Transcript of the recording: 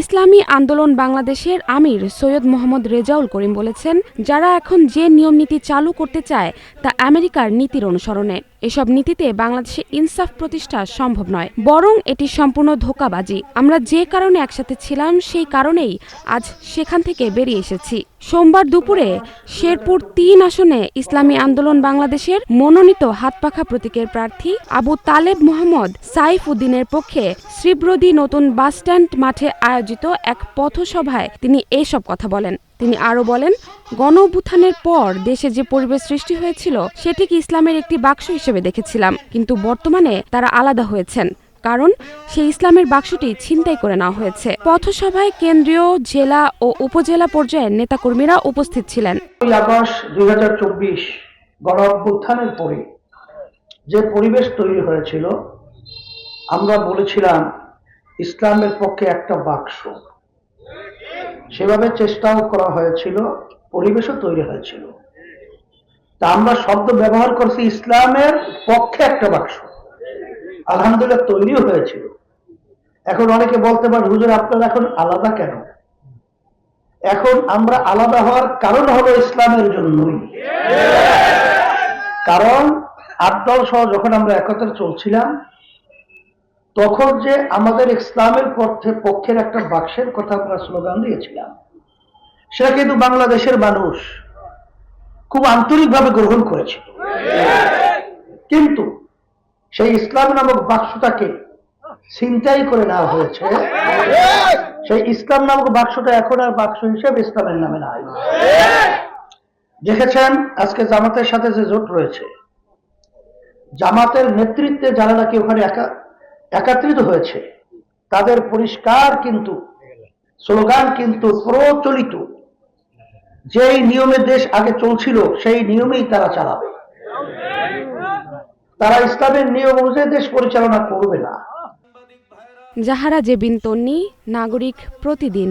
ইসলামী আন্দোলন বাংলাদেশের আমির সৈয়দ মোহাম্মদ রেজাউল করিম বলেছেন, যারা এখন যে নিয়ম নীতি চালু করতে চায় তা আমেরিকার নীতির অনুসরণে। এসব নীতিতে বাংলাদেশে ইনসাফ প্রতিষ্ঠা সম্ভব নয়, বরং এটি সম্পূর্ণ ধোঁকাবাজি। আমরা যে কারণে একসাথে ছিলাম সেই কারণেই আজ সেখান থেকে বেরিয়ে এসেছি। সোমবার দুপুরে শেরপুর ৩ আসনে ইসলামী আন্দোলন বাংলাদেশের মনোনীত হাতপাখা প্রতীকের প্রার্থী আবু তালেব মোহাম্মদ সাইফ উদ্দিনের পক্ষে শ্রীব্রদী নতুন বাসস্ট্যান্ড মাঠে আয়োজিত এক পথসভায় তিনি এসব কথা বলেন। তিনি আরও বলেন, গণঅভ্যুত্থানের পর দেশে যে পরিবেশ সৃষ্টি হয়েছিল সেটিকে ইসলামের একটি বাক্স হিসেবে দেখেছিলাম, কিন্তু বর্তমানে তারা আলাদা হয়েছেন, কারণ সেই ইসলামের বাক্সটি ছিনতাই করে নেওয়া হয়েছে। পথসভায় কেন্দ্রীয়, জেলা ও উপজেলা পর্যায়ের নেতাকর্মীরা উপস্থিত ছিলেন। আগস্ট 2024 গণঅভ্যুত্থানের পরে যে পরিবেশ তৈরি হয়েছিল, আমরা বলেছিলাম ইসলামের পক্ষে একটা বাক্স, সেভাবে চেষ্টাও করা হয়েছিল, পরিবেশও তৈরি হয়েছিল। তা আমরা শব্দ ব্যবহার করছি ইসলামের পক্ষে একটা বাক্স, আলহামদুলিল্লাহ তৈরিও হয়েছিল। এখন অনেকে বলতে পারে, হুজুর আপনারা এখন আলাদা কেন? এখন আমরা আলাদা হওয়ার কারণ হলো ইসলামের জন্যই। কারণ ৮ দল সহ যখন আমরা একত্রে চলছিলাম, তখন যে আমাদের ইসলামের পক্ষের একটা বাক্সের কথা আমরা স্লোগান দিয়েছিলাম, সেটা কিন্তু বাংলাদেশের মানুষ খুব আন্তরিকভাবে গ্রহণ করেছিল। কিন্তু সেই ইসলাম নামক বাক্সটাকে ছিনতাই করে নেওয়া হয়েছে। সেই ইসলাম নামক বাক্সটা এখন আর বাক্স হিসেবে ইসলামের নামে নাই। দেখেছেন আজকে জামাতের সাথে যে জোট রয়েছে, জামাতের নেতৃত্বে যারা নাকি ওখানে একত্রিত হয়েছে, তাদের পরিষ্কার কিন্তু স্লোগান কিন্তু প্রচলিত যেই নিয়মে দেশ আগে চলছিল সেই নিয়মেই তারা চালাবে। তারা ইসলামের নিয়ম অনুযায়ী দেশ পরিচালনা করবে না। জাহারা জেবিন তন্নি, নাগরিক প্রতিদিন।